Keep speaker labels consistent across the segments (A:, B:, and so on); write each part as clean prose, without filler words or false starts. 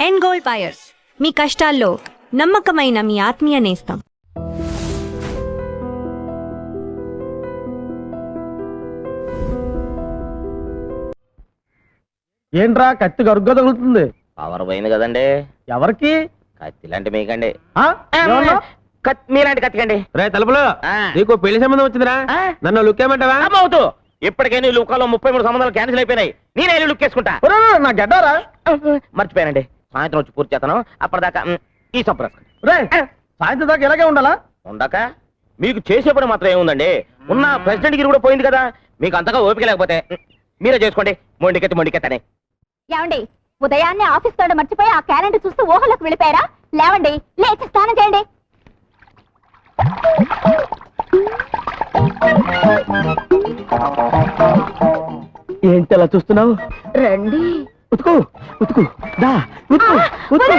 A: End gold buyers, మీ కష్టాల్లో నమ్మకమైన మీ ఆత్మీయ నేస్తం.
B: ఏంట్రా కత్తి గరుగ్గా తగులుతుంది?
C: పవర్ పోయింది కదండి.
B: ఎవరికి?
C: కత్తి లాంటి మీకండి.
B: మీలాంటి కత్తికండి. రే తలుపులు, నీకు పెళ్లి సంబంధం వచ్చిందిరా? నన్ను లుక్ ఏమంటావా?
C: అవుతూ ఇప్పటికే నీ లుక్కాలో 33 సంబంధాలు క్యాన్సిల్ అయిపోయినాయి. నేనే లుక్ వేసుకుంటా.
B: నా గడ్డారా?
C: మర్చిపోయానండి, సాయంత్రం వచ్చి పూర్తి చేస్తాను. అప్పటిదాకా ఈ సంప్రస్.
B: రే సాయంత్రం దాకా ఇలాగే ఉండాలా?
C: ఉందాక మీకు చేసే పని మాత్రం ఏముందండి? ఉన్న ప్రెసిడెంట్ గిరి కూడా పోయింది కదా. మీకు అంతగా ఓపిక లేకపోతే మీరే చేసుకోండి. మొండికెత్తని
D: లేవండి, ఉదయాన్నే ఆఫీస్ తోడ మర్చిపోయి ఆ క్యాలెండర్ చూస్తూ ఊహలోకి వెళ్ళిపోయారా? లేవండి, లేచి స్నానం చేయండి.
B: ఏంటి అలా చూస్తున్నావు?
D: రండి.
B: ఉతుకు ఉతుకు దా ఉతుకు ఉతుకు.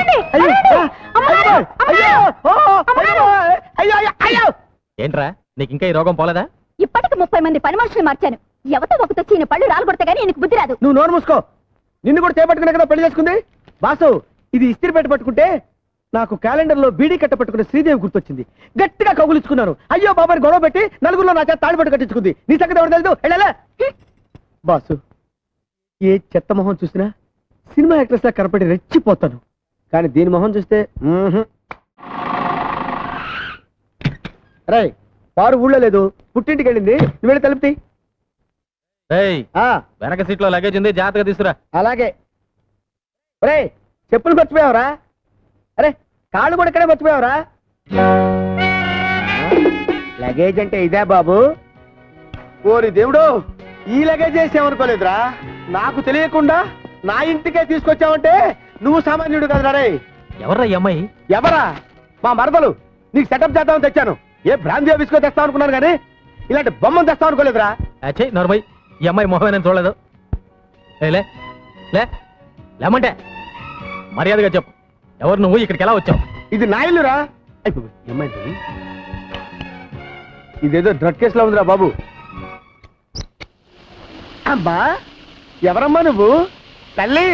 E: ఏంట్రా నీకు ఇంకా ఈ రోగం పోలేదా?
D: ఇప్పటికి 30 మంది పని మనుషులు మార్చాను. ఎవతో ఒకతో చీని పళ్ళు రాలగొడితే గానీ నీకు బుద్ధి రాదు.
B: నువ్వు నోరు మూసుకో. నిన్ను కూడా చేపట్టుకునే కదా పెళ్లి చేసుకుంది. బాసు, ఇది ఇస్త్రీ పెట్టి పట్టుకుంటే నాకు క్యాలెండర్ లో బీడీ కట్ట పట్టుకునే శ్రీదేవి గుర్తొచ్చింది. గట్టిగా కౌగులించుకున్నాను. అయ్యో బాబాని గొడవ పెట్టి నలుగురిలో నా చేత తాడిపట్టు కట్టించుకుంది. నీ సంగతి ఎవరు తెలుసు? వెళ్ళలే. బాసు, ఏ చెత్త మొహం చూసినా సినిమా యాక్ట్రెస్ లా కనపడి రెచ్చిపోతాను. కానీ దీని మొహం చూస్తే రే వారు ఊళ్ళో లేదు, పుట్టింటికి వెళ్ళింది. నువ్వు వెళ్ళి తలుపుతి.
E: వెనక సీట్ లో లగేజ్ ఉంది, జాగ్రత్తగా తీసుకురా.
B: అలాగే. రే చెప్పులు మర్చిపోయావరా? అరే కాళ్ళు కూడా ఇక్కడే మర్చిపోయావరా? లగేజ్ అంటే ఇదే బాబు? ఓరి దేవుడు, ఈ లగేజ్ చేసామనుకోలేదురా. నాకు తెలియకుండా నా ఇంటికే తీసుకొచ్చావంటే నువ్వు సామాన్యుడు కదరా. రే
E: ఎవర్రా ఈ అమ్మాయి?
B: ఎవరా? మా మరదలు. నీకు సెటప్ చేద్దామని తెచ్చాను. ఏ బ్రాందీ బిస్కో తెస్తావు అనుకున్నాను కానీ ఇలాంటి బొమ్మను తెస్తావు అనుకోలేదురా.
E: నోర్మై, ఈ అమ్మాయి మొహం నేను చూడలేదు. లే లే లేమంటే మర్యాదగా చెప్పు, ఎవరు నువ్వు? ఇక్కడికి ఎలా వచ్చావు?
B: ఇది నా ఇల్లురా. ఏమైంది? ఇదేదో డ్రగ్ కేసులో ఉందిరా బాబు. అమ్మా, ఎవరమ్మా నువ్వు? తల్లి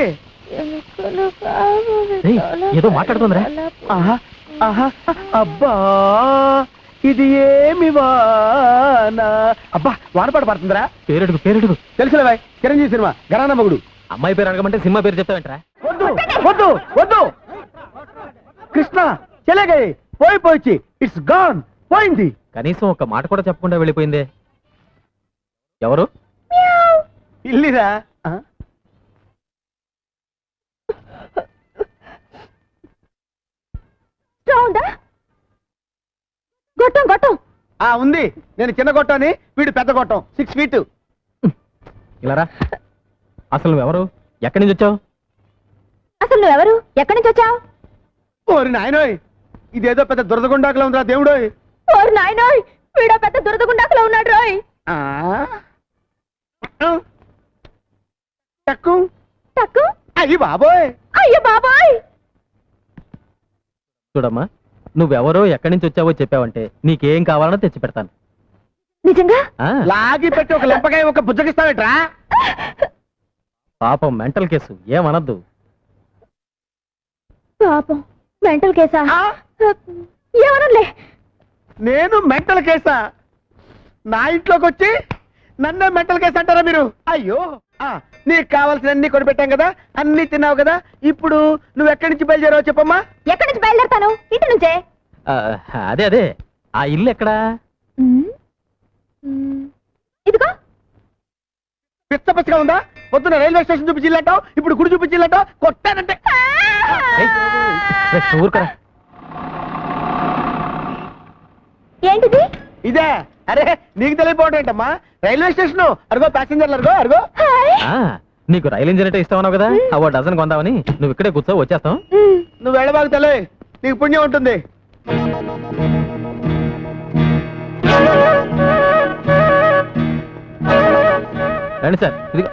E: ఏదో మాట్లాడుతుందిరా.
B: ఆహా ఆహా, అబ్బా ఇది ఏమి వానా? అబ్బా వానపాట పడుతుందిరా.
E: పేరెడుగు పేరెడుగు.
B: తెలుసులే బాయ్, చిరంజీవి సినిమా గరానా మగుడు.
E: అమ్మాయి పేరు అడగమంటే సినిమా పేరు చెప్తావేంట్రా?
B: వద్దు వద్దు వద్దు. కృష్ణ చెలగాయి పోయి ఇట్స్ గాన్, పోయింది.
E: కనీసం ఒక మాట కూడా చెప్పకుండా వెళ్ళిపోయిందే. ఎవరు?
B: ఇల్లిరా.
D: గొట్టం గొట్టం
B: ఉంది. నేను చిన్న గొట్టని, వీడు పెద్ద గొట్టం. 6 feet.
E: ఇలారా. అసలు నువ్వెవరు? ఎక్కడి నుంచి వచ్చావు?
D: అసలు నువ్వెవరు? ఎక్కడి నుంచి వచ్చావు?
B: ఓరి నాయనోయ్, ఇదేదో పెద్ద దురదగుండాకులో ఉందిరా దేవుడోయ్.
D: ఓరి నాయనోయ్, వీడో పెద్ద దురదగుండాకులో ఉన్నాడు రోయ్.
B: Tuck
D: tuck.
B: అయ్యి బాబోయ్.
D: అయ్యో బాబాయ్.
E: చూడమ్మా, నువ్వెవరో ఎక్కడి నుంచి వచ్చావో చెప్పావంటే నీకేం కావాలనో తెచ్చి పెడతాను.
D: నిజంగా?
B: లాగి పెట్టి ఒక లెంపకాయ ఒక బుజ్జగిస్తావేట్రా?
E: పాపం మెంటల్ కేసు, ఏమనద్దు.
D: పాపం మెంటల్ కేసా? ఏమనలే.
B: నేను మెంటల్ కేసా? నా ఇంట్లోకి వచ్చి నన్నే మెంటల్ కేసు అంటారా మీరు? అయ్యో, నీకు కావాల్సిన అన్ని కొనిపెట్టాం కదా, అన్ని తిన్నావు కదా. ఇప్పుడు నువ్వు ఎక్కడి నుంచి బయలుదేరావు చెప్పమ్మా.
D: ఎక్కడి నుంచి బయలుదేరతాను? ఇంటి నుంచే.
E: అదే అదే, ఆ ఇల్లు ఎక్కడా?
D: ఇదిగో.
B: పిచ్చ పిచ్చగా ఉందా? పొద్దున రైల్వే స్టేషన్ చూపించిల్లంటావు, ఇప్పుడు గుడి చూపించిల్లంటావు. కొట్టానంటే
E: ఊరుకరా.
D: ఏంటిది?
B: ఇదే. అరే నీకు తెలియపోవటం ఏంటమ్మా? రైల్వే స్టేషన్ అరుగో, ప్యాసింజర్లు అరుగో అరుగో.
E: నీకు రైలు ఇంజిన్ అంటే ఇస్తావన్నావు కదా, అవో డజన్ కొందామని. నువ్వు ఇక్కడే కూర్చో, వచ్చేస్తాం.
B: నువ్వు వెళ్ళబాకు తల్లి, నీకు పుణ్యం ఉంటుంది.
E: రండి సార్, ఇదిగో.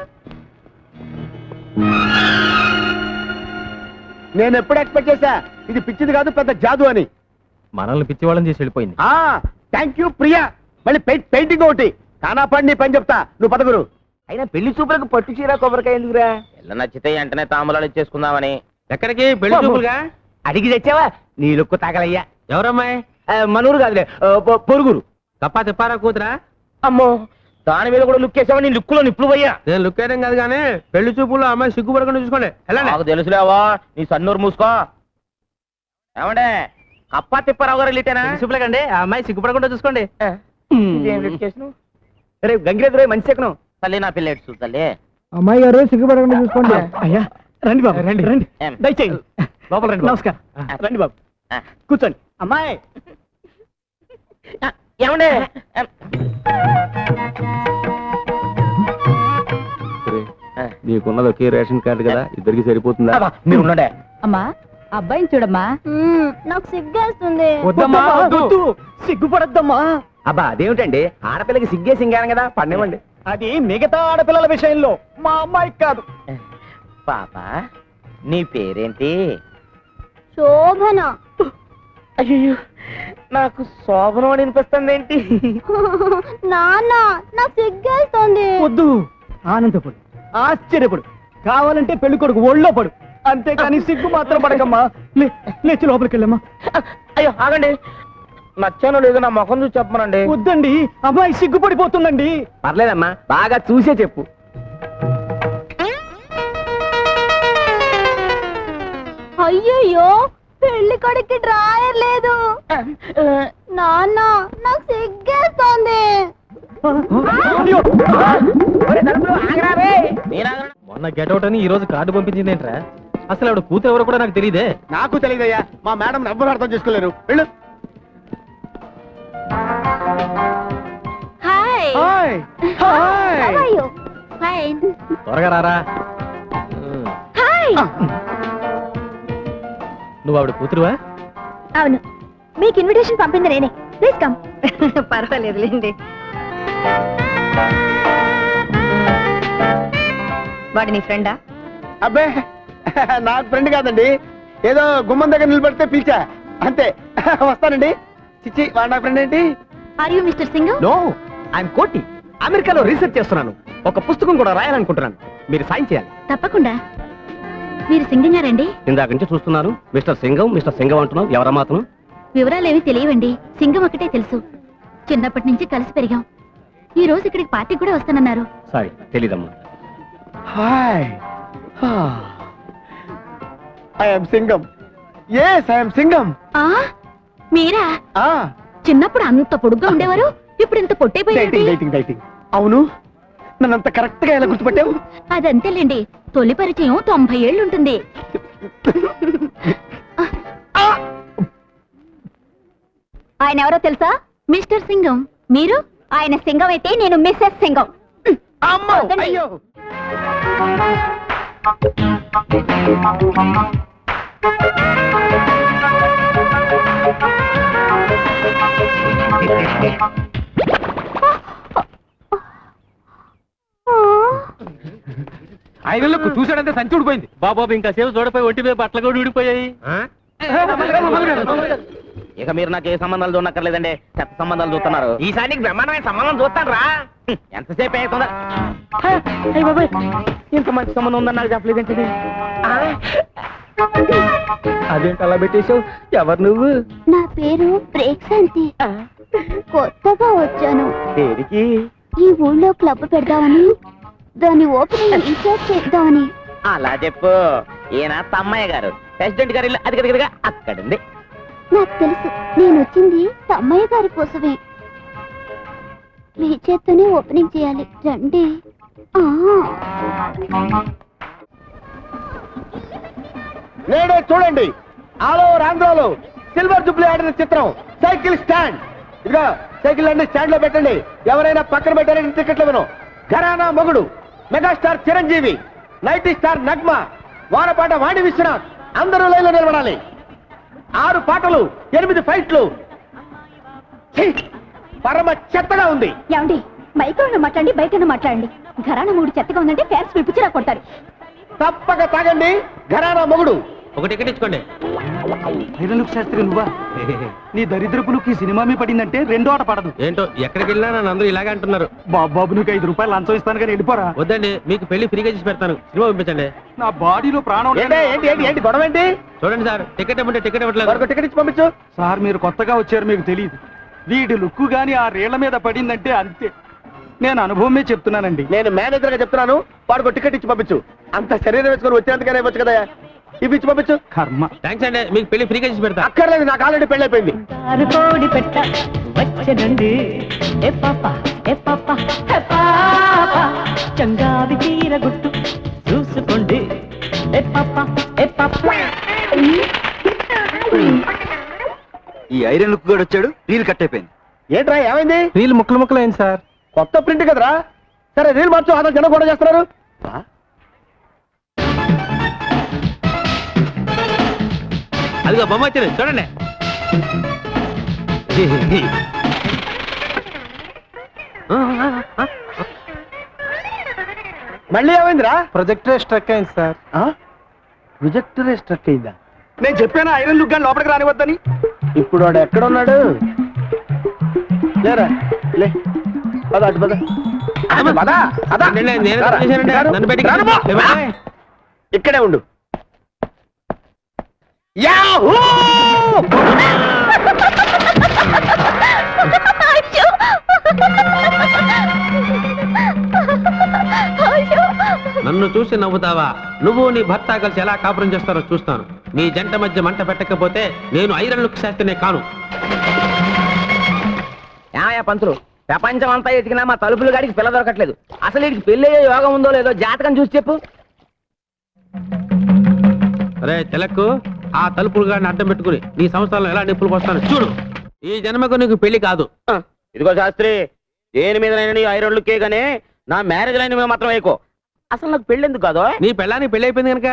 B: నేను ఎప్పుడు ఎక్స్పెక్ట్ చేశా ఇది పిచ్చిది కాదు, పెద్ద జాదు అని.
E: మనల్ని పిచ్చి వాళ్ళని చేసి వెళ్ళిపోయింది.
B: Thank you Priya. మళ్ళీ పెయింటింగ్ ఒకటి కానా పడి నీ పని చెప్తా. నువ్వు పదగురు.
C: అయినా పెళ్లి చూపులకు పట్టు చీర కొబ్బరికాయ ఎందుకురా? పిల్ల నచ్చితే వెంటనే తాంబూలాలు ఇచ్చేసుకుందామని.
E: ఎక్కడికి పెళ్లి చూపులుగా?
C: అడిగి తెచ్చావా నీ లుక్కు తాగలయ్యా.
E: ఎవరమ్మాయి?
C: మనూరు కాదులే, పొరుగురు.
E: కప్పా తిప్పారా కూతురా?
C: అమ్మో, దాని మీద కూడా లుక్ వేసావా? నీ లుక్కులో నిప్పులు పోయా.
E: నేను లుక్ వేయడం కాదు కానీ పెళ్లి చూపుల్లో అమ్మాయి సిగ్గుపడకుండా చూసుకోండి. వెళ్ళండి.
C: నాకు తెలుసులేవా, నీ సన్నూరు మూసుకో. ఏమండే, కప్పా తిప్పారావు గారు వెళ్ళిటేనా?
E: చూపులేకండి, ఆ అమ్మాయి సిగ్గుపడకుండా చూసుకోండి.
B: రే గంగిరెద్దు రే మంచి ఎక్కను.
C: తల్లి నా పిల్లెట్ చూ తల్లి.
B: అమ్మాయి గారు సిగ్గుపడకుండా చూసుకోండి. అయ్యా రండి బాబు, రండి రండి,
C: ఏం?
B: దయచేయండి.
E: లోపల రండి.
B: నమస్కారం. రండి బాబు,
C: ఆ.
B: కూర్చోండి. అమ్మాయి
C: ఏమండే,
E: నీకున్నది ఒకే రేషన్ కార్డు కదా, ఇద్దరికి సరిపోతుందా?
C: అబ్బా, మీరు ఉండండి.
D: అమ్మా అబ్బాయిని చూడమ్మా. నాకు సిగ్గేస్తుంది.
B: వద్దమ్మా, వద్దు, సిగ్గుపడద్దమ్మా.
C: అబ్బా అదేమిటండి, ఆడపిల్లకి సిగ్గే సింగారం కదా, పండివ్వండి.
B: అది మిగతా ఆడపిల్లల విషయంలో, మా అమ్మాయికి కాదు.
C: పాప నీ పేరేంటి?
D: శోభన.
C: అయ్యో, నాకు శోభనం అని అనిపిస్తుంది ఏంటి?
D: నాన్న నాకు సిగ్గేస్తుంది.
B: వద్దు, ఆనందపడు, ఆశ్చర్యపడు, కావాలంటే పెళ్లి కొడుకు ఒళ్ళో పడు, అంతేకాని సిగ్గు మాత్రం పడకమ్మా. లేచి లోపలికి వెళ్ళమ్మా.
C: అయ్యో ఆగండి, నచ్చానో లేదో నా ముఖం చూసి చెప్పమనండి.
B: వద్దండి, అమ్మాయి సిగ్గుపడిపోతుందండి.
C: పర్లేదమ్మా, బాగా చూసే చెప్పు.
D: అయ్యయ్యో పెళ్లి కొడుక్కి డ్రాయర్ లేదు. నాన్న నాకు సిగ్గేస్తుంది.
B: అయ్యో,
E: మొన్న గెటౌట్ అని ఈ రోజు కార్డు పంపించింది ఏంట్రా? అసలు ఆవిడ కూతురు ఎవరో కూడా నాకు తెలియదే.
B: నాకు తెలియదయ్యా, మా మేడం ఎవ్వరు అర్థం చేసుకోలేరు. వెళ్ళు.
D: Hi.
B: Hi hi.
D: How are you? Fine.
E: త్వరగా రారా.
D: హాయ్.
E: నువ్వు ఆవిడ కూతురువా?
D: అవును, మీకు ఇన్విటేషన్ పంపింది నేనే. Please come.
A: పర్వాలేదులేండి. వాడి నీ ఫ్రెండా?
B: అబ్బే, నాకు ఫ్రెండ్ కాదండి, ఏదో గుమ్మం దగ్గర నిలబడితే పిలిచా అంతే. వస్తానండి. చిచ్చి, వాడు నా ఫ్రెండ్ ఏంటి?
D: Are you mister Singh?
B: No, I'm Koti. అమెరికాలో రీసెర్చ్ చేస్తున్నాను, ఒక పుస్తకం కూడా రాయాలనుకుంటున్నాను, మీరు సాయం చేయాలి.
D: తప్పకుండా. మీరు సింగం గారండి?
E: ఇందాక నుంచి చూస్తున్నాను. మిస్టర్ సింగం అంటున్నావు, ఎవరా మాత్రం?
D: వివరాలేవి తెలియవండి, సింగం ఒకటే తెలుసు. చిన్నప్పటి నుంచి కలిసి పెరిగాం. ఈ రోజు ఇక్కడికి పార్టీకి కూడా వస్తానన్నారు.
E: సారీ, తెలీదమ్మా.
B: Hi, I'm Singam. Yes, I'm Singam.
D: ఆ మీరా? చిన్నప్పుడు అంత పొడుగ్గా ఉండేవారు, ఇప్పుడు ఇంత పొట్టైపోయారు.
B: Dieting dieting. అవును, నన్నంత కరెక్ట్ గా ఎలా గుర్తుపట్టావు?
D: అదంతేలేండి, తొలి పరిచయం 90 ఏళ్ళు ఉంటుంది. ఆయన ఎవరో తెలుసా? మిస్టర్ సింగం. మీరు? ఆయన సింగం అయితే నేను మిస్సెస్ సింగం.
B: అమ్మో,
D: వద్దండి.
B: అయ్యో.
E: ఐదులకు చూసాడంటే సంచి ఊడిపోయింది. బాబాబు ఇంకా సేపు చూడపోయి ఒంటి మీద బట్టలు కూడా ఊడిపోయాయి.
C: ఇక మీరు నాకు ఏ సంబంధాలు చూడక్కర్లేదండి, చెత్త సంబంధాలు చూస్తున్నారు. ఈసారి బ్రహ్మాండమైన సంబంధం చూస్తాను రా. ఎంతసేపు అవుతుందా? ఇంత మంచి సంబంధం ఉందని నాకు చెప్పలేదేంటి?
B: అదేంటి అలా పెట్టేశావు? ఎవరు నువ్వు?
D: నా పేరు ప్రేక్షాంతి. కొత్తగా వచ్చాను.
C: దేనికి?
D: ఈ ఊళ్ళో క్లబ్ పెడదామని, దాని ఓపెనింగ్ రీసెర్చ్ చేద్దామని.
C: అలా చెప్పు. ఈయన తమ్మయ్య గారు, ప్రెసిడెంట్ గారి ఇల్లు అదిగదిగదిగా అక్కడుంది.
D: నాకు తెలుసు, నేను వచ్చింది తమ్మయ్య గారి కోసమే. మీ చేత్తోనే ఓపెనింగ్ చేయాలి, రండి.
B: నేడే చూడండి, ఆల్ ఓవర్ ఆంధ్రాలో సిల్వర్ జూబ్లీ ఆడిన చిత్రం సైకిల్ స్టాండ్. ఇదిగో సైకిల్ అన్ని స్టాండ్ లో పెట్టండి. ఎవరైనా పక్కన పెట్టారంటే టికెట్లు విను. ఘరానా మొగుడు మెగాస్టార్ చిరంజీవి, నైటీ స్టార్ నగ్మ, వారపాట వాణి విశ్వనాథ్, అందరూ లైన్లో నిలబడాలి. 6 పాటలు, 8 ఫైట్లు. ఛీ, పరమ చెత్తగా ఉంది.
D: ఏమండి, మైక్రోలో మాట్లాడండి, బయటనే మాట్లాడండి. ఘరానా మూడు చెత్తగా ఉందంటే ఫ్యాన్స్ పిలిపించిరా కొడతారు.
B: తప్పక తాగండి ఘరానా మొగుడు.
E: ఒక టికెట్ ఇచ్చుకోండి.
B: ఐరన్లుక్ శాస్త్రి నువ్వా? నీ దరిద్రపులకు ఈ సినిమా మీ పడిందంటే రెండో ఆట పడదు.
E: ఏంటో ఎక్కడికి వెళ్ళినా నన్ను అందరూ ఇలాగే అంటున్నారు.
B: బాబు నీకు 5 రూపాయలు లంచం ఇస్తాను కానీ వెళ్ళిపోరా.
E: వద్దండి, మీకు పెళ్లి ఫ్రీగా చేసి పెడతాను, సినిమా పంపించండి.
B: నా బాడీలో ప్రాణం. ఏంటి గొడవ ఏంటి?
E: చూడండి సార్, టికెట్ ఇవ్వండి, టికెట్ ఇవ్వట్లేదు.
B: టికెట్ ఇచ్చి పంపించు. సార్ మీరు కొత్తగా వచ్చారు, మీకు తెలియదు. వీడి లుక్కు గాని ఆ రేళ్ల మీద పడిందంటే అంతే. నేను అనుభవమే చెప్తున్నానండి. నేను మేనేజర్ గా చెప్తున్నాను, వాడికి టికెట్ ఇచ్చి పంపించు. అంత శరీరం వేసుకొని వచ్చేందుకనే వచ్చు కదా, ఇవి ఇచ్చి పంపించు. కర్మ.
E: థ్యాంక్స్ అండి, మీకు పెళ్లి ఫ్రీగా చేసి పెడతా.
B: అక్కర్లేదు, నాకు ఆల్రెడీ పెళ్లి అయిపోయింది.
F: కోడి పెట్ట వచ్చనండి ఏ పాప ఏ పాప ఏ పాప చంగావి తీర గుట్టు చూసుకోండి ఏ పాప ఏ పాప.
G: ఈ ఐరన్ లుక్ కూడా వచ్చాడు, రీల్ కట్ అయిపోయింది.
B: ఏంట్రా ఏమైంది?
E: రీల్ ముక్కలు అయింది సార్.
B: కొత్త ప్రింట్ కదరా. సరే రీల్ మార్చు, అతను జనం కూడా చేస్తున్నారు.
E: అదిగో బొమ్మ వచ్చింది చూడండి.
B: మళ్ళీ ఏమైందిరా?
E: ప్రొజెక్టర్ స్ట్రక్ అయింది సార్.
B: ప్రొజెక్టరే స్ట్రక్ అయిందా? నేను చెప్పాను ఐరన్ లుక్ గాని లోపలికి రానివద్దని. ఇప్పుడు వాడు ఎక్కడ ఉన్నాడు? లేరా లే, పద అటు పద. ఇక్కడే ఉండు. యాహూ!
E: నన్ను చూసి నవ్వుతావా? నువ్వు నీ భర్త కలిసి ఎలా కాపురం చేస్తారో చూస్తాను. మీ జంట మధ్య మంట పెట్టకపోతే నేను ఐరన్ లుక్ శాస్త్రినే కాను.
C: ఏమయ్యా పంతులు, ప్రపంచం అంతా ఎతికినా మా తలుపులు గాడికి పిల్ల దొరకట్లేదు. అసలు వీడికి పెళ్లి అయ్యే యోగం ఉందో లేదో జాతకం చూసి చెప్పు.
E: అరే తిలక్కు, ఆ తలుపులు గాడిని అడ్డం పెట్టుకుని నీ సంవత్సరంలో ఎలా నిప్పులు పోస్తాను చూడు. ఈ జన్మకు నీకు పెళ్లి కాదు.
C: ఇదిగో శాస్త్రి, దేని మీద నీ ఐరన్ లుక్కే గానీ నా మ్యారేజ్ లైన్ మీద మాత్రం వేయకో. అసలు నాకు పెళ్లి ఎందుకు కాదు?
E: నీ పెళ్ళానికి పెళ్లి అయిపోయింది కనుక.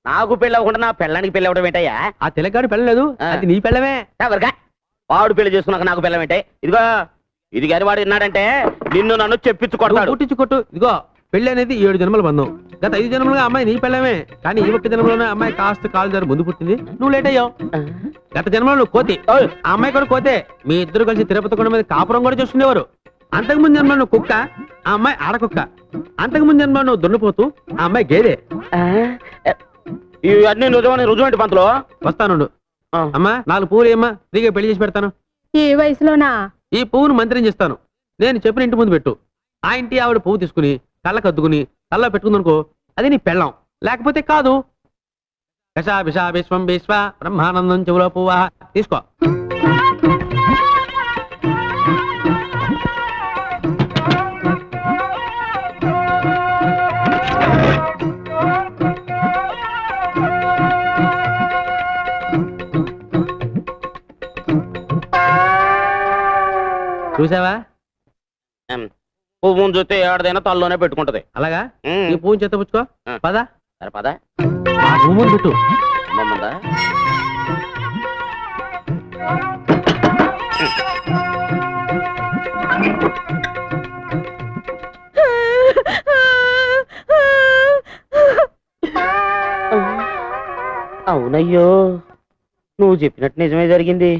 C: నాకు పెళ్లి అవ్వకుండా నా పెళ్ళానికి పెళ్లి అవ్వడం ఏంటయ్యా?
E: ఆ తిలక్గాడు పెళ్ళలేదు, అది నీ పెళ్ళమే.
C: ఎవరికా వాడు పెళ్లి చేసుకున్నాక నాకు పెళ్ళం ఏంటే? ఇదిగో ఇది గారి వాడు విన్నాడంటే నిన్ను నన్ను చెప్పించుకొడతాడు.
E: కొట్టించుకొట్టు. ఇదిగో పెళ్లి అనేది 7 జన్మల బంధం. గత 5 జన్మలుగా అమ్మాయి నీ పెళ్ళమే. కానీ ఈ ఒక్క జన్మలోనే అమ్మాయి కాస్త కాలు జారి ముందు పుట్టింది, నువ్వు లేట్ అయ్యావు. గత జన్మలో నువ్వు కోతి, ఆ అమ్మాయి కూడా కోతే. మీ ఇద్దరు కలిసి తిరుపతి కొండ మీద కాపురం కూడా చేసుకునేవారు. అంతకుముందు జన్మలో నువ్వు కుక్క, ఆ అమ్మాయి ఆడకుక్క. అంతకుముందు జన్మలో నువ్వు దున్నపోతూ, ఆ అమ్మాయి గేదె.
C: ఇవన్నీ నిజమని రుజువేంటి పంతులు?
E: వస్తానుండు. అమ్మా 4 పువ్వులు ఏమ్మా, ఫ్రీగా పెళ్లి చేసి పెడతాను.
F: ఈ వయసులోనా?
E: ఈ పువ్వును మంత్రం చేస్తాను, నేను చెప్పిన ఇంటి ముందు పెట్టు. ఆ ఇంటి ఆవిడ పువ్వు తీసుకుని కళ్ళకు అద్దుకుని కళ్ళ పెట్టుకుందనుకో, అది నీ పెళ్ళం. లేకపోతే కాదు. కషా విషా విశ్వం విశ్వ బ్రహ్మానందం చెవులో పువ్వా తీసుకో. చూసావా?
C: పువ్వును చూస్తే ఏడదైనా తల్లోనే పెట్టుకుంటది.
E: అలాగా? ఈ పువ్వుని చేత పుచ్చుకో. పదా
C: సరే పదా.
E: పువ్వుని పెట్టు.
C: అమ్మమ్మందా అవునయ్యో, నువ్వు చెప్పినట్టు నిజమే జరిగింది.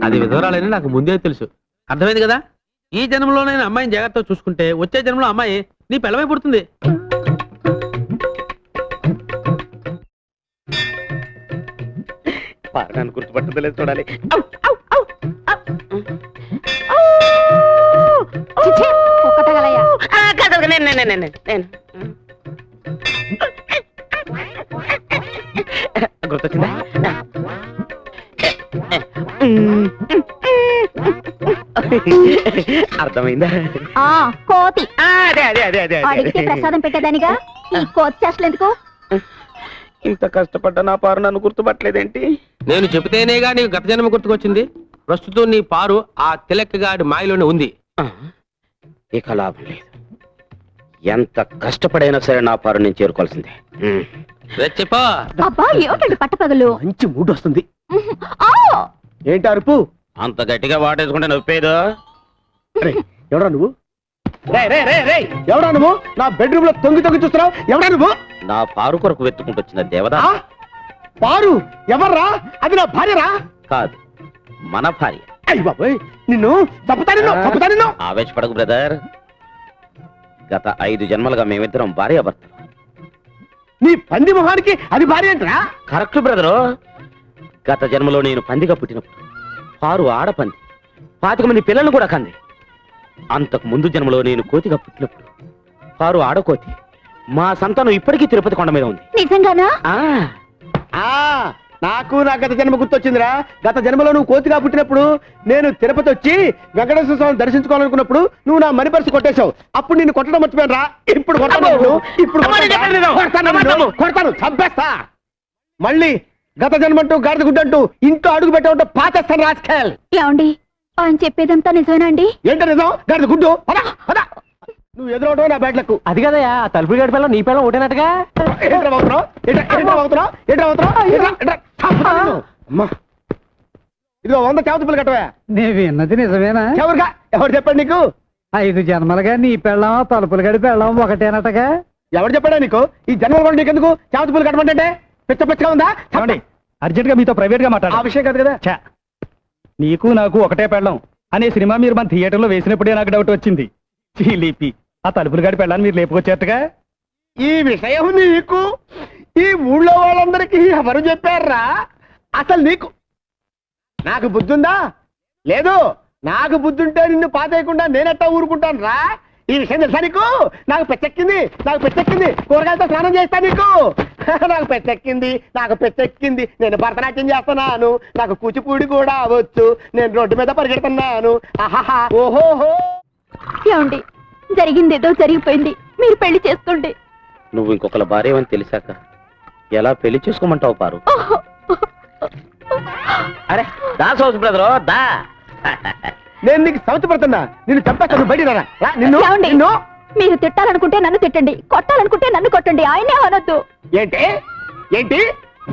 E: అది విధవరాలని నాకు ముందే తెలుసు. అర్థమైంది కదా? ఈ జన్మలో నేను అమ్మాయిని జాగ్రత్తగా చూసుకుంటే వచ్చే జన్మలో అమ్మాయి నీ పిల్లమై పుడుతుంది.
C: పారడాన్ని గుర్తుపట్టలేదు చూడాలి. గుర్తొచ్చిందా? అర్థమైందా?
D: కోతి
C: అదే అదే అదే అదే
D: అడిగితే ప్రసాదం పెట్టేదానిగా ఈ కోతి చేష్టలు ఎందుకు?
C: ఇంత కష్టపడ్డ నా పారు నన్ను గుర్తుపట్టలేదేంటి?
E: నేను చెబితేనేగా నీకు గత జన్మ గుర్తుకొచ్చింది. ప్రస్తుతం నీ పారు ఆ తిలక్కగాడి మాయలోనే ఉంది.
C: ఇక లాభం లేదు. ఎంత కష్టపడైనా సరే నా పారు నేను చేరుకోవాల్సిందే.
E: చెప్పా.
D: అబ్బా ఏమిటండి పట్టపగలు?
B: మంచి మూడ్ వస్తుంది. ఏంటి అరుపు?
C: అంత గట్టిగా వాటేసుకుంటే నొప్పేదో.
B: ఎవడా నువ్వు? ఎవడా నువ్వు? నా బెడ్రూమ్ లో తొంగి తొంగి చూస్తున్నావు. ఎవడా నువ్వు?
C: నా పారు కొరకు వెతుకుంటొచ్చిన దేవదా.
B: పారు ఎవర్రా? అది నా భార్యరా?
C: కాదు, మన భార్య.
B: అయ్య బాబోయ్, నిన్ను చంపుతా నిన్ను.
C: ఆవేశపడకు బ్రదర్. గత 5 జన్మలుగా మేమిద్దరం భార్యాభర్తలు.
B: నీ పంది మొహానికి అది భార్య ఏంట్రా?
C: Correct brother. గత జన్మలో నేను పందిగా పుట్టినప్పుడు పారు ఆడపంది 25 మంది పిల్లలను కూడా కంది. అంతకు ముందు జన్మలో నేను కోతిగా పుట్టినప్పుడు పారు ఆడకోతి. మా సంతానం ఇప్పటికీ తిరుపతి కొండ మీద ఉంది.
D: నిజంగానా?
C: ఆ
B: నాకు నా గత జన్మ గుర్తొచ్చిందిరా. గత జన్మలో నువ్వు కోతిగా పుట్టినప్పుడు నేను తిరుపతి వచ్చి వెంకటేశ్వర స్వామిని దర్శించుకోవాలనుకున్నప్పుడు నువ్వు నా మనీ పర్సు కొట్టేశావు. అప్పుడు నిన్ను కొట్టడం మర్చిపోయాను రా. ఇప్పుడు కొడతాను, చంపేస్తా. మళ్ళీ గత జన్మంటూ గాడిద గుడ్డంటూ ఇంట్లో అడుగు పెట్టావుంటే పాచేస్తాను రాజకీయాలు.
D: ఏమండి, ఆయన చెప్పేదంతా నిజమేనండి?
B: ఏంటో నిజం? గాడిద గుడ్డు నువ్వు ఎదురవడం నా బ్యాట్లకు.
E: అది కదయా తలుపు గడి పిల్లలు నీ పిల్లలు ఒకటేనట్టుగా.
B: ఇదిగో 100 చేపలు కట్టవా.
H: నీ విన్నది నిజమేనా?
B: ఎవరుగా? ఎవరు చెప్పాడు నీకు?
H: 5 జన్మలుగా నీ పెళ్ళం తలుపులు గడి పెళ్ళం ఒకటేనటగా.
B: ఎవరు చెప్పాడా నీకు? ఈ జన్మలు కూడా నీకెందుకు చేపలు కట్టమంటే? పిచ్చగా ఉందా?
H: అర్జెంట్ గా మీతో ప్రైవేట్ గా మాట్లాడు.
B: ఆ విషయం కాదు కదా.
H: నీకు నాకు ఒకటే పెళ్ళం అనే సినిమా మీరు మన థియేటర్ లో వేసినప్పుడే నాకు డౌట్ వచ్చింది. చీలిపి ఆ తలుపులు గడి పెళ్ళాన్ని మీరు లేపుకొచ్చేట్టుగా.
B: ఈ విషయం నీకు ఈ ఊళ్ళో వాళ్ళందరికీ ఎవరు చెప్పారా? అసలు నీకు నాకు బుద్ధి ఉందా? లేదు. నాకు బుద్ధి ఉంటే నిన్ను పాతేయకుండా నేనెట్టా ఊరుకుంటాను రా. ఈ విషయం తెలుసా నీకు? నాకు పెచ్చెక్కింది. కూరగాయలతో స్నానం చేస్తా నీకు. నాకు పెచ్చెక్కింది. నేను భరతనాట్యం చేస్తున్నాను. నాకు కూచిపూడి కూడా అవ్వచ్చు. నేను రోడ్డు మీద పరిగెడుతున్నాను. ఆహాహా, ఓహోహో.
D: ఏమండి, జరిగిందేదో జరిగిపోయింది. మీరు పెళ్లి చేసుకోండి.
C: నువ్వు ఇంకొకళ్ళ భార్య అని తెలిసాక ఎలా పెళ్లి చేసుకోమంటావు పారు? అరే దా సౌత్ బ్రదరు దా.
B: నేను నీకు సౌత్ పడుతున్నా. నిన్ను చంపేస్తాను. బయట
D: ఏమండి, మీరు తిట్టాలనుకుంటే నన్ను తిట్టండి, కొట్టాలనుకుంటే నన్ను కొట్టండి. ఆయనే అనొద్దు.
B: ఏంటి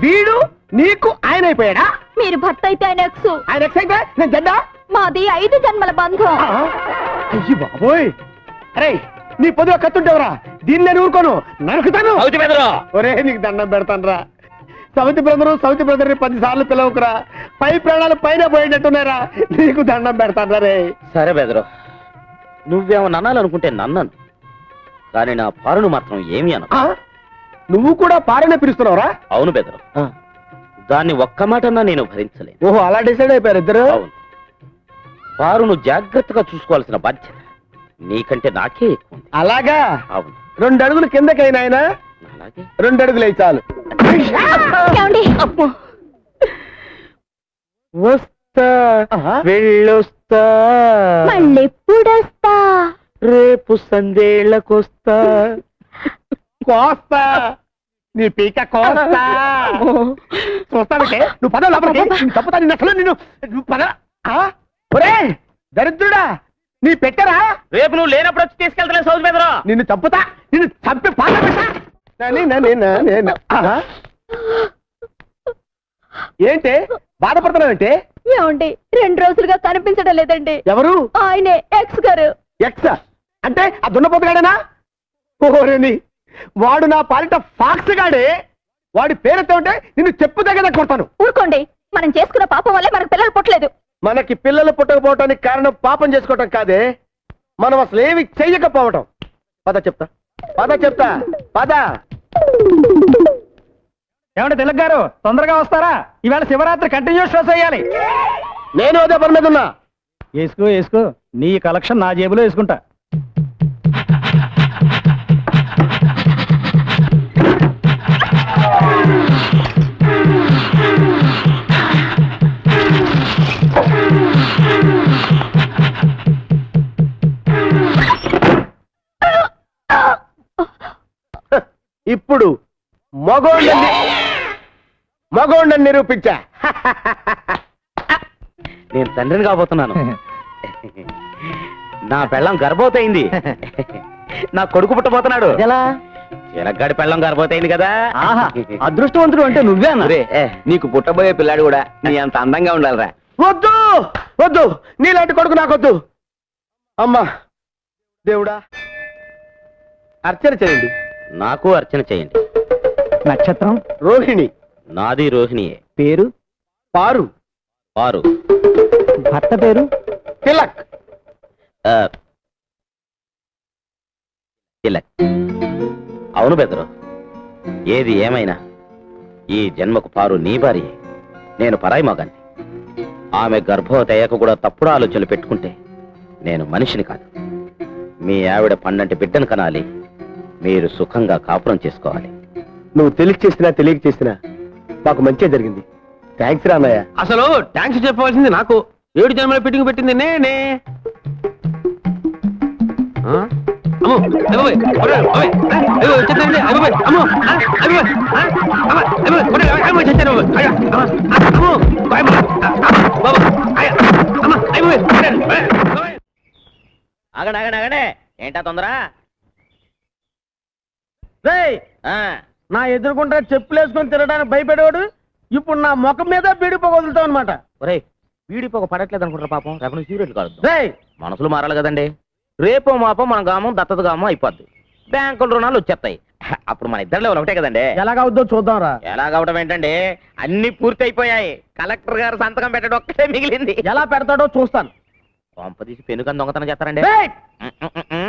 B: వీడు నీకు ఆయన అయిపోయాడా?
D: మీరు భర్త అయితే ఆయన ఎక్స్.
B: ఆయన ఎక్స్ అయితే నేను జడ్డా?
D: మాది 5 జన్మల బంధం.
B: అయ్యి బాబోయ్. అరే నీ పొద్దులో కత్తుంటేవరా? దీన్ని నేను ఊరుకోను, నరుకుతాను. ఒరే నీకు దండం పెడతాను రా. సౌతి బ్రదరు 10 సార్లు పిలవకురా. పై ప్రాణాలు పైన పోయేటట్టున్నారా. నీకు దండం పెడతాను రే.
C: సరే బెదరు, నువ్వేమన్నా అనాలనుకుంటే నన్నను, కానీ నా పారును మాత్రం ఏమి అన.
B: నువ్వు కూడా పారనే పిలుస్తున్నావురా?
C: అవును బెదరు, దాన్ని ఒక్క మాటన్నా నేను భరించలేను.
B: ఓహో, అలా డిసైడ్ అయిపోయారు ఇద్దరు.
C: అవును, పారును జాగ్రత్తగా చూసుకోవాల్సిన బాధ్యత నీకంటే నాకే ఎక్కువ ఉంది.
B: అలాగా?
C: అవును.
B: 2 అడుగులు కిందకైనా ఆయన
C: అలాగే
B: 2 అడుగులు అయి చాలు.
D: ఏమండి,
B: వస్తా వెళ్ళొస్తా,
D: మళ్ళెప్పుడొస్తా?
B: రేపు సందేళ్లకొస్తా. కోస్తా నీ పీక కోస్తా. చూస్తావంటే నువ్వు పద లోపలికి. తప్పుతా నిన్ను అసలు. నువ్వు పద. ఒరే దరిద్రుడా, నీ పెట్టరా?
C: రేపు నువ్వు లేనప్పుడు వచ్చి తీసుకెళ్తా సౌత్ బెదరు.
B: నిన్ను చంపుతా. నిన్ను చంపి పాత ఏంటి బాధపడుతున్నావంటే?
D: ఏమండి, 2 రోజులుగా కనిపించడం లేదండి.
B: ఎవరు?
D: ఆయనే ఎక్స్ గారు.
B: ఎక్స్ అంటే ఆ దున్నపోతుగాడేనా? ఓరేని, వాడు నా పాలిట ఫాక్స్ గాడే. వాడి పేరుతో ఉంటే నిన్ను చెప్పు దగ్గర కొడతాను.
D: ఊరుకోండి, మనం చేసుకున్న పాపం వల్లే మనకు పిల్లలు పుట్టలేదు.
B: మనకి పిల్లలు పుట్టకపోవటానికి కారణం పాపం చేసుకోవటం కాదే, మనం అసలు ఏమి చెయ్యకపోవటం. పద చెప్తా. పద.
H: ఏమంటే తిలక్ గారు, తొందరగా వస్తారా? ఈవేళ శివరాత్రి కంటిన్యూస్ షోస్ వేయాలి.
B: నేను అదే పని మీద ఉన్నా.
H: వేసుకో. నీ కలెక్షన్ నా జేబులో వేసుకుంటా.
B: ఇప్పుడు మగోండని నిరూపించా.
C: నేను తండ్రిని కాబోతున్నాను. నా పెళ్ళం గర్భవతయింది. నా కొడుకు పుట్టబోతున్నాడు.
B: ఎలా?
C: చిలగ్గాడి పెళ్ళం గర్భవతయింది కదా.
B: అదృష్టవంతుడు అంటే నువ్వే అన్న.
G: నీకు పుట్టబోయే పిల్లాడు కూడా నీ అంత అందంగా ఉండాలిరా.
B: వద్దు నీలాంటి కొడుకు నాకొద్దు. అమ్మా దేవుడా, అర్చన చేయండి.
C: నాకు అర్చన చేయండి.
H: నక్షత్రం
B: రోహిణి.
C: నాది రోహిణియే.
B: పేరు పారు.
C: పారు.
B: భర్త పేరు తిలక్.
C: ఆ, తిలక్. అవును బెదరు, ఏది ఏమైనా ఈ జన్మకు పారు నీ భార్యే. నేను పరాయి మగాన్ని. ఆమె గర్భవతి అయ్యాక కూడా తప్పుడు ఆలోచనలు పెట్టుకుంటే నేను మనిషిని కాదు. మీ ఆవిడ పండంటి బిడ్డను కనాలి, మీరు సుఖంగా కాపురం చేసుకోవాలి.
B: నువ్వు తెలిసి చేసినా తెలియక చేసినా మాకు మంచి జరిగింది. థ్యాంక్స్ రా అన్నయ్య.
E: అసలు థ్యాంక్స్ చెప్పవలసింది నాకు. 7 జన్మల ఫిట్టింగ్ పెట్టింది నేనే. ఆ? అమ్మో, అయ్య బాబోయ్, ఒరేయ్, ఓయ్, అయ్యో, వచ్చేసారండి, అయ్య బాబోయ్, అమ్మో, ఆ, అయ్య బాబోయ్, ఆ, అమ్మ, అయ్య బాబోయ్, ఒరేయ్, అయ్య బాబోయ్, చచ్చారు బాబోయ్, అయ్య, అమ్మ, అమ్మో, అయ్య బాబోయ్, బాబోయ్, అయ్య, అమ్మ, అయ్య బాబోయ్, చచ్చారు, బాబోయ్.
C: ఆగండి, ఏంటా తొందర?
B: రేయ్,
C: ఆ,
B: నా ఎదురుకుంటా చెప్పులు వేసుకొని తిరగడానికి భయపడేవాడు ఇప్పుడు నా ముఖం మీద బీడి పొగ వదులుతావు అనమాట.
C: ఒరేయ్, వీడి పొగ పడట్లేదు అనుకుంటారా పాపం? రేపు సీరియట్లు కాదు.
B: రేయ్,
C: మనసులు మారాలి కదండి. రేపో మాపో మన గామం దత్తత గామం అయిపోద్ది. బ్యాంకుల రుణాలు వచ్చేస్తాయి. అప్పుడు మన ఇద్దరు లెవెల్ ఒకటే కదండి.
B: ఎలాగవుద్దో చూద్దాం రా.
C: ఎలాగవడం ఏంటండి, అన్ని పూర్తి అయిపోయాయి. కలెక్టర్ గారు సంతకం పెట్టడం ఒక్కటే మిగిలింది.
B: ఎలా పెడతాడో చూస్తాను.
C: పంపదీసి పెనుకని దొంగతనం చేస్తారండి.
B: రేయ్,
C: ఉమ్, ఉమ్, ఉమ్, ఉమ్.